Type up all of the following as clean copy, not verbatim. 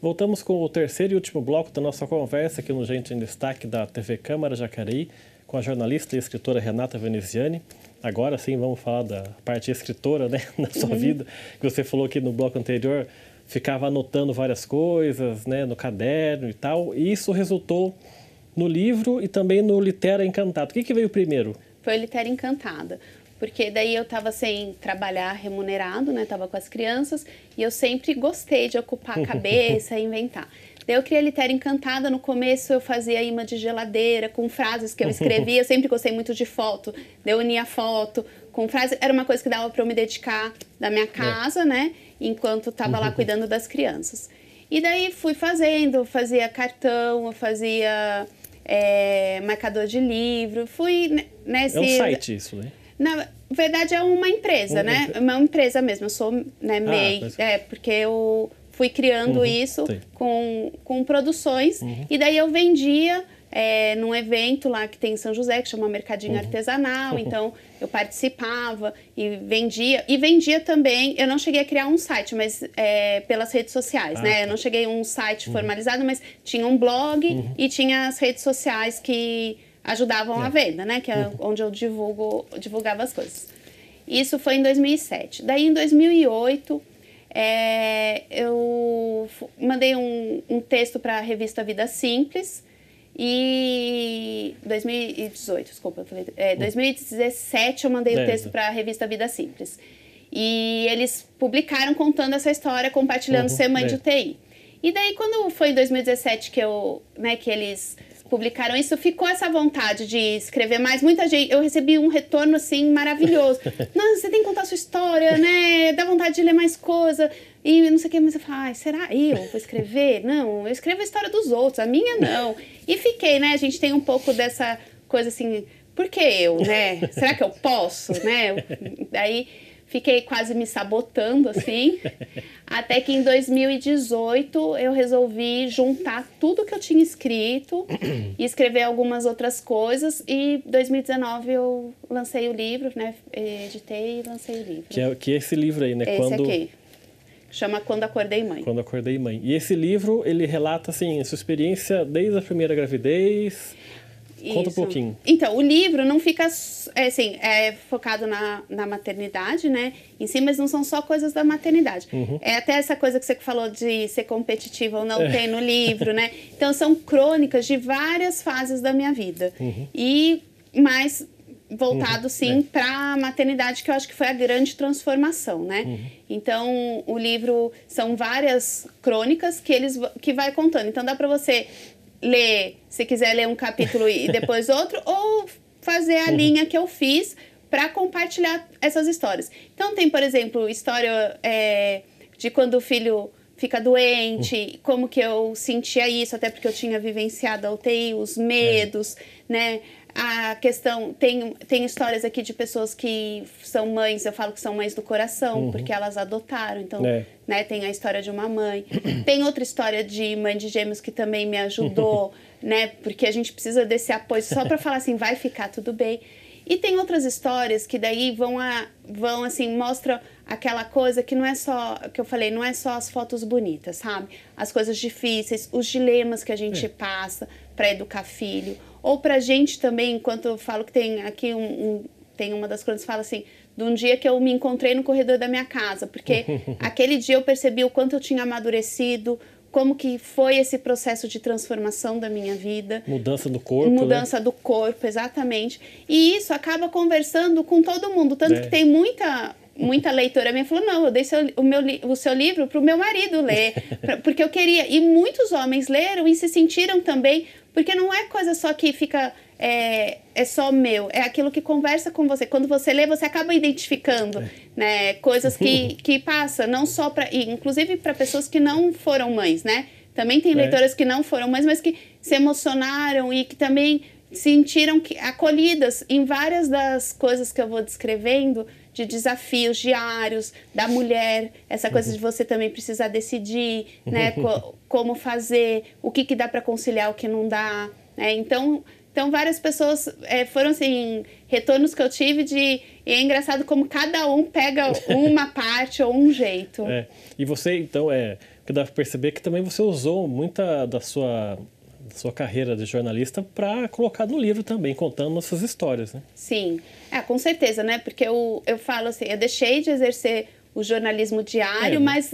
Voltamos com o terceiro e último bloco da nossa conversa aqui no Gente em Destaque da TV Câmara Jacareí, com a jornalista e escritora Renata Veneziani. Agora sim, vamos falar da parte escritora, né, na sua vida, que você falou que no bloco anterior ficava anotando várias coisas, né, no caderno e tal, e isso resultou no livro e também no Litera Encantado. O que veio primeiro? Foi o Litera Encantada, porque daí eu estava sem trabalhar remunerado, né, estava com as crianças, e eu sempre gostei de ocupar a cabeça e inventar. Daí eu criei a Litera Encantada. No começo eu fazia imã de geladeira com frases que eu escrevia. Eu sempre gostei muito de foto. Daí eu unia foto com frases. Era uma coisa que dava para eu me dedicar da minha casa, né? Enquanto estava lá cuidando das crianças. E daí fui fazendo, fazia cartão, eu fazia marcador de livro. Fui nesse... É um site isso, né? Na verdade é uma empresa, né? É uma empresa mesmo. Eu sou, né, MEI. Porque eu... fui criando isso com produções, e daí eu vendia num evento lá que tem em São José, que chama Mercadinho Artesanal, então eu participava e vendia. E vendia também, eu não cheguei a criar um site, mas pelas redes sociais, né? Eu não cheguei a um site formalizado, mas tinha um blog e tinha as redes sociais que ajudavam a venda, né? Que é onde eu divulgava as coisas. Isso foi em 2007. Daí em 2008... eu mandei um texto para a revista Vida Simples e 2018, desculpa, 2017 eu mandei o texto para a revista Vida Simples e eles publicaram contando essa história, compartilhando ser mãe de UTI. E daí quando foi em 2017 que eles publicaram isso, ficou essa vontade de escrever mais. Muita gente, eu recebi um retorno assim maravilhoso. Nossa, você tem que contar a sua história, né? Dá vontade de ler mais coisa. E não sei o que, mas eu falo, será eu vou escrever? Não, eu escrevo a história dos outros, a minha não. E fiquei, né? A gente tem um pouco dessa coisa assim, por que eu, né? Será que eu posso, né? Daí fiquei quase me sabotando, assim, até que em 2018 eu resolvi juntar tudo que eu tinha escrito e escrever algumas outras coisas. E em 2019 eu lancei o livro, né? Editei e lancei o livro. Que é esse livro aí, né? Esse aqui. Chama Quando Acordei Mãe. Quando Acordei Mãe. E esse livro, ele relata, assim, a sua experiência desde a primeira gravidez... Conta um pouquinho. Então, o livro não fica, assim, focado na maternidade, né, em si, mas não são só coisas da maternidade. É até essa coisa que você falou de ser competitiva ou não tem no livro, né? Então, são crônicas de várias fases da minha vida. E mais voltado, sim, para a maternidade, que eu acho que foi a grande transformação, né? Então, o livro são várias crônicas que vai contando. Então, dá para você... ler, se quiser ler um capítulo e depois outro, ou fazer a linha que eu fiz para compartilhar essas histórias. Então tem, por exemplo, história de quando o filho fica doente, como que eu sentia isso, até porque eu tinha vivenciado a UTI, os medos, né? A questão, tem histórias aqui de pessoas que são mães, eu falo que são mães do coração, porque elas adotaram, então, né, tem a história de uma mãe. Tem outra história de mãe de gêmeos que também me ajudou, né, porque a gente precisa desse apoio só para falar assim, vai ficar tudo bem. E tem outras histórias que daí vão assim, mostram aquela coisa que não é só, que eu falei, não é só as fotos bonitas, sabe? As coisas difíceis, os dilemas que a gente passa para educar filho. Ou pra gente também, enquanto eu falo que tem aqui tem uma das crônicas que fala assim, de um dia que eu me encontrei no corredor da minha casa, porque aquele dia eu percebi o quanto eu tinha amadurecido, como que foi esse processo de transformação da minha vida. Mudança do corpo, Mudança do corpo, exatamente. E isso acaba conversando com todo mundo, tanto que tem muita leitora minha falou, não, eu dei o seu livro para o meu marido ler, porque eu queria. E muitos homens leram e se sentiram também, porque não é coisa só que fica, é só meu, é aquilo que conversa com você. Quando você lê, você acaba identificando, né, coisas que passa, não só para, inclusive para pessoas que não foram mães, né? Também tem leitoras que não foram mães, mas que se emocionaram e que também sentiram acolhidas em várias das coisas que eu vou descrevendo, de desafios diários da mulher, essa coisa de você também precisar decidir, né, como fazer, o que dá para conciliar, o que não dá, né? Então Então, várias pessoas foram, assim, retornos que eu tive e é engraçado como cada um pega uma parte ou um jeito. E você, então, que dá para perceber que também você usou muita da sua carreira de jornalista para colocar no livro também, contando essas histórias, né? Sim, com certeza, né? Porque eu falo assim, eu deixei de exercer o jornalismo diário, mas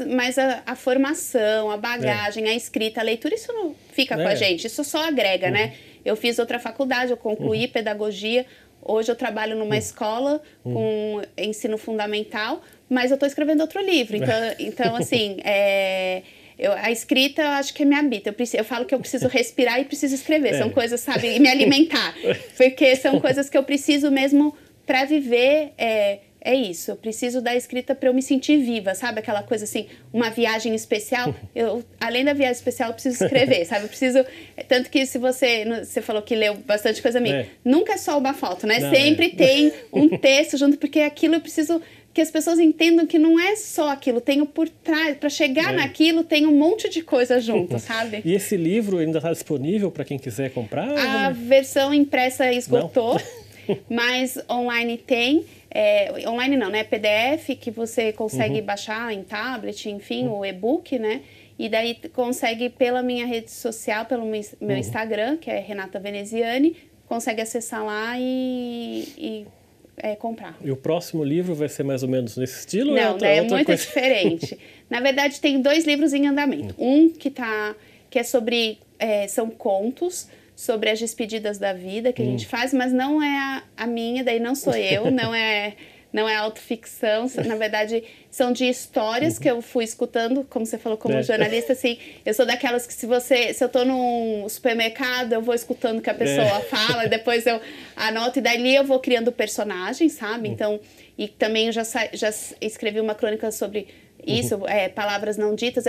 a formação, a bagagem, a escrita, a leitura, isso não fica com a gente, isso só agrega, né? Eu fiz outra faculdade, eu concluí pedagogia, hoje eu trabalho numa escola com ensino fundamental, mas eu estou escrevendo outro livro, então assim, a escrita, eu acho que me habita. Eu falo que eu preciso respirar e preciso escrever. São coisas, sabe, e me alimentar. Porque são coisas que eu preciso mesmo para viver. É isso, eu preciso da escrita para eu me sentir viva, sabe? Aquela coisa assim, uma viagem especial. Além da viagem especial, eu preciso escrever, sabe? Eu preciso. Tanto que se você falou que leu bastante coisa minha, nunca é só uma foto, né? Não, sempre tem um texto junto, porque aquilo eu preciso que as pessoas entendam que não é só aquilo, tem o por trás, para chegar naquilo tem um monte de coisa junto, sabe? E esse livro ainda está disponível para quem quiser comprar? A versão impressa esgotou, mas online tem. Online não, né? PDF que você consegue baixar em tablet, enfim, o e-book, né? E daí consegue pela minha rede social, pelo meu Instagram, que é Renata Veneziani, consegue acessar lá e comprar. E o próximo livro vai ser mais ou menos nesse estilo? Não, é muito diferente. Na verdade, tem 2 livros em andamento. Um que é sobre... são contos sobre as despedidas da vida que a gente faz, mas não é a minha, daí não sou eu, não é autoficção, na verdade são de histórias que eu fui escutando, como você falou, como jornalista, assim, eu sou daquelas que se eu tô num supermercado, eu vou escutando o que a pessoa fala, depois eu anoto e dali eu vou criando personagens, sabe? Então, e também eu já escrevi uma crônica sobre isso, palavras não ditas,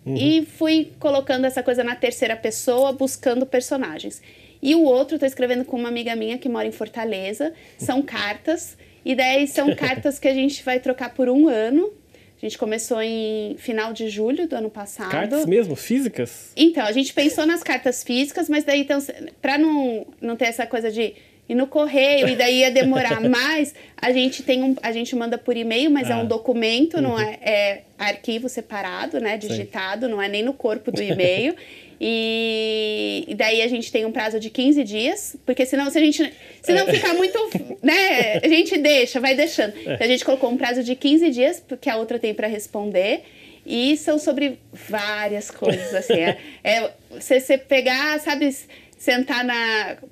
e fui colocando essa coisa na terceira pessoa, buscando personagens. E o outro, estou escrevendo com uma amiga minha que mora em Fortaleza, são cartas, e daí são cartas que a gente vai trocar por 1 ano. A gente começou em final de julho do ano passado. Cartas mesmo? Físicas? Então, a gente pensou nas cartas físicas, mas daí, então, para não ter essa coisa de ir no correio, e daí ia demorar mais, a gente manda por e-mail, mas é um documento, não é arquivo separado, né, digitado, não é nem no corpo do e-mail. E daí a gente tem um prazo de 15 dias, porque senão ficar muito, né, a gente vai deixando. Então a gente colocou um prazo de 15 dias, porque a outra tem para responder, e são sobre várias coisas, assim, você pegar, sabe, sentar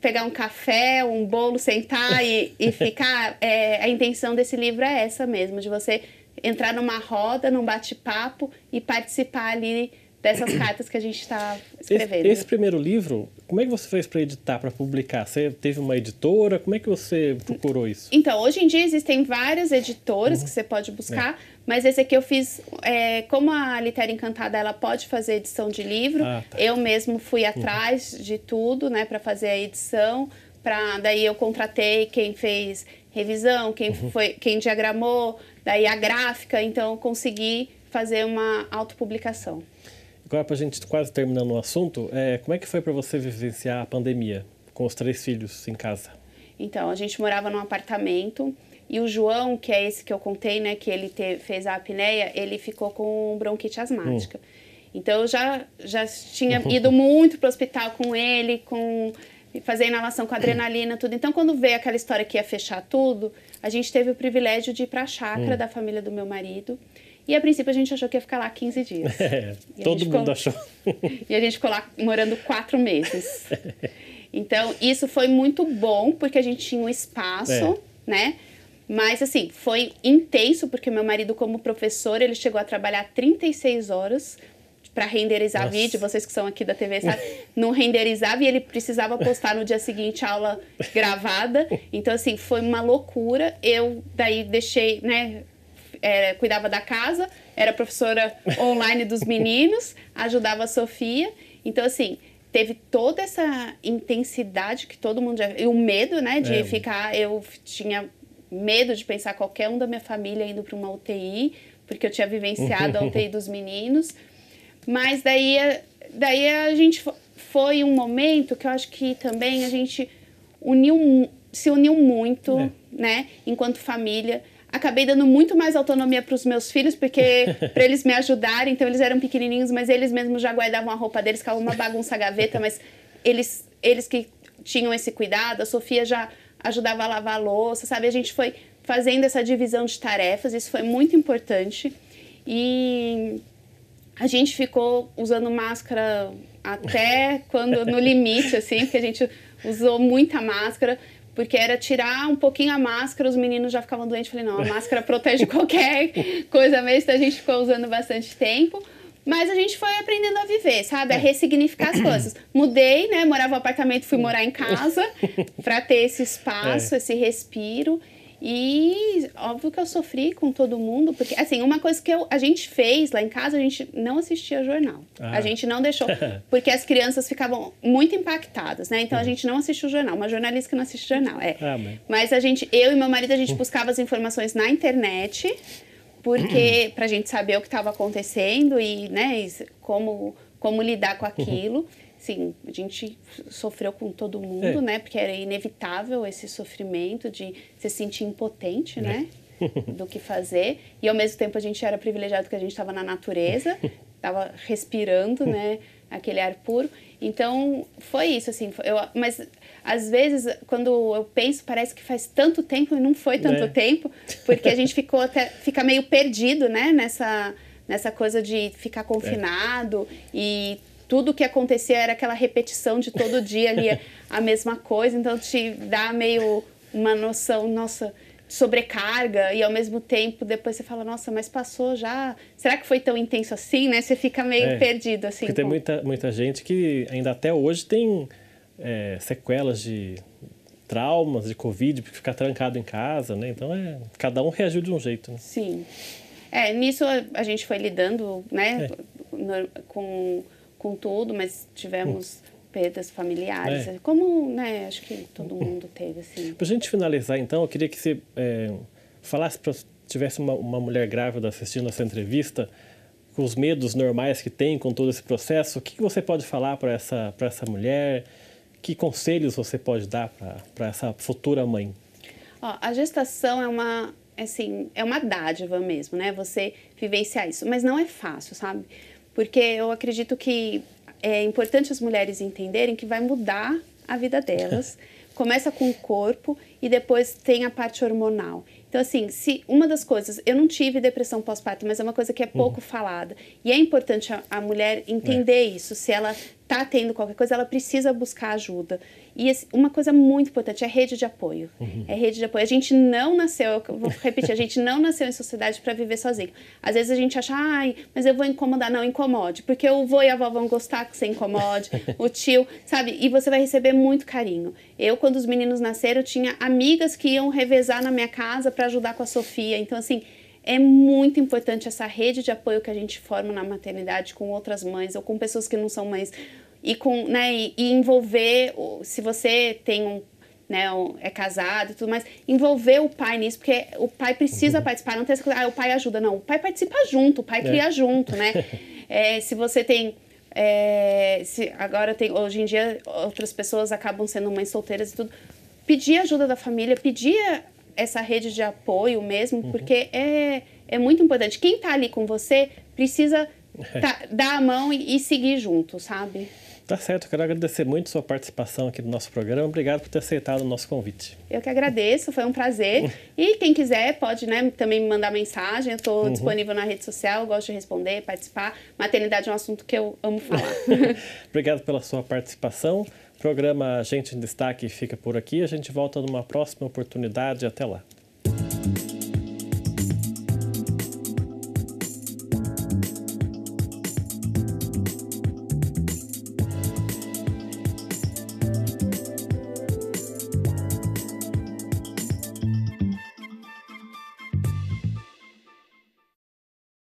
pegar um café, um bolo, sentar e ficar, a intenção desse livro é essa mesmo, de você entrar numa roda, num bate-papo e participar ali dessas cartas que a gente está escrevendo. Esse primeiro livro, como é que você fez para editar, para publicar? Você teve uma editora? Como é que você procurou isso? Então, hoje em dia existem várias editoras que você pode buscar, mas esse aqui eu fiz, como a Litera Encantada, ela pode fazer edição de livro, eu mesmo fui atrás de tudo, né, para fazer a edição, daí eu contratei quem fez revisão, quem diagramou, daí a gráfica, então eu consegui fazer uma autopublicação. Agora, para a gente quase terminando o assunto, como é que foi para você vivenciar a pandemia com os 3 filhos em casa? Então, a gente morava num apartamento e o João, que é esse que eu contei, né, que ele fez a apneia, ele ficou com bronquite asmática. Então, eu já tinha ido muito para o hospital com ele, fazer inalação com adrenalina, tudo. Então, quando veio aquela história que ia fechar tudo, a gente teve o privilégio de ir para a chácara da família do meu marido. E, a princípio, a gente achou que ia ficar lá 15 dias. Todo mundo achou. E a gente ficou lá morando 4 meses. Então, isso foi muito bom, porque a gente tinha um espaço, né? Mas, assim, foi intenso, porque meu marido, como professor, ele chegou a trabalhar 36 horas para renderizar vídeo. Vocês que são aqui da TV, sabe? Não renderizava e ele precisava postar no dia seguinte a aula gravada. Então, assim, foi uma loucura. Eu, daí, deixei, né... cuidava da casa, era professora online dos meninos, ajudava a Sofia. Então, assim, teve toda essa intensidade que todo mundo e o medo, né, de ficar... Eu tinha medo de pensar qualquer um da minha família indo para uma UTI, porque eu tinha vivenciado a UTI dos meninos. Mas daí a gente foi um momento que eu acho que também a gente se uniu muito, né, enquanto família. Acabei dando muito mais autonomia para os meus filhos, porque para eles me ajudarem. Então, eles eram pequenininhos, mas eles mesmos já guardavam a roupa deles, ficava uma bagunça a gaveta, mas eles que tinham esse cuidado. A Sofia já ajudava a lavar a louça, sabe? A gente foi fazendo essa divisão de tarefas, isso foi muito importante. E a gente ficou usando máscara até quando no limite, assim, porque a gente usou muita máscara. Porque era tirar um pouquinho a máscara, os meninos já ficavam doentes. Falei, não, a máscara protege qualquer coisa mesmo, então a gente ficou usando bastante tempo. Mas a gente foi aprendendo a viver, sabe? A ressignificar as coisas. Mudei, né? Morava no apartamento, fui morar em casa para ter esse espaço, esse respiro. E óbvio que eu sofri com todo mundo, porque, assim, uma coisa que a gente fez lá em casa, a gente não assistia jornal. A gente não deixou, porque as crianças ficavam muito impactadas, né? Então, a gente não assistiu jornal. Uma jornalista que não assiste jornal, Mas eu e meu marido, a gente buscava as informações na internet, porque pra gente saber o que estava acontecendo e, né, como lidar com aquilo. Sim, a gente sofreu com todo mundo, né? Porque era inevitável esse sofrimento de se sentir impotente, né? Do que fazer. E, ao mesmo tempo, a gente era privilegiado porque a gente estava na natureza, estava respirando, né? Aquele ar puro. Então, foi isso, assim. Mas, às vezes, quando eu penso, parece que faz tanto tempo e não foi tanto tempo, porque a gente fica meio perdido, né? Nessa coisa de ficar confinado e tudo que acontecia era aquela repetição de todo dia ali, a mesma coisa. Então, te dá meio uma noção, nossa, de sobrecarga. E, ao mesmo tempo, depois você fala, nossa, mas passou já. Será que foi tão intenso assim, né? Você fica meio perdido, assim. Porque tem muita gente que ainda até hoje tem sequelas de traumas, de Covid, porque ficar trancado em casa, né? Então, cada um reagiu de um jeito, né? Sim. Nisso a gente foi lidando, né? Com tudo, mas tivemos perdas familiares, como, né, acho que todo mundo teve, assim. Para a gente finalizar, então, eu queria que você falasse, se tivesse uma mulher grávida assistindo essa entrevista, com os medos normais que tem com todo esse processo, o que você pode falar para essa mulher? Que conselhos você pode dar para essa futura mãe? A gestação é uma dádiva mesmo, né? Você vivenciar isso, mas não é fácil, sabe? Porque eu acredito que é importante as mulheres entenderem que vai mudar a vida delas. Começa com o corpo e depois tem a parte hormonal. Então, assim, uma das coisas... Eu não tive depressão pós-parto, mas é uma coisa que é pouco falada. E é importante a mulher entender isso. Se ela está tendo qualquer coisa, ela precisa buscar ajuda. E uma coisa muito importante é rede de apoio. É rede de apoio. A gente não nasceu, eu vou repetir, a gente não nasceu em sociedade para viver sozinho. Às vezes a gente acha, mas eu vou incomodar. Não, incomode. Porque o vô e a avó vão gostar que você incomode, o tio, sabe? E você vai receber muito carinho. Eu, quando os meninos nasceram, eu tinha amigas que iam revezar na minha casa para ajudar com a Sofia. Então, assim, é muito importante essa rede de apoio que a gente forma na maternidade com outras mães ou com pessoas que não são mães. E envolver, se você tem é casado e tudo mais, envolver o pai nisso, porque o pai precisa participar, não tem essa coisa, o pai ajuda, não, o pai participa junto, o pai cria junto, né? Se você tem, hoje em dia, outras pessoas acabam sendo mães solteiras e tudo, pedir ajuda da família, pedir essa rede de apoio mesmo, porque é muito importante. Quem tá ali com você precisa dar a mão e seguir junto, sabe? Tá certo, eu quero agradecer muito a sua participação aqui no nosso programa. Obrigado por ter aceitado o nosso convite. Eu que agradeço, foi um prazer. E quem quiser pode, né, também me mandar mensagem. Eu estou disponível na rede social, gosto de responder, participar. Maternidade é um assunto que eu amo falar. Obrigado pela sua participação. O programa Gente em Destaque fica por aqui. A gente volta numa próxima oportunidade. Até lá.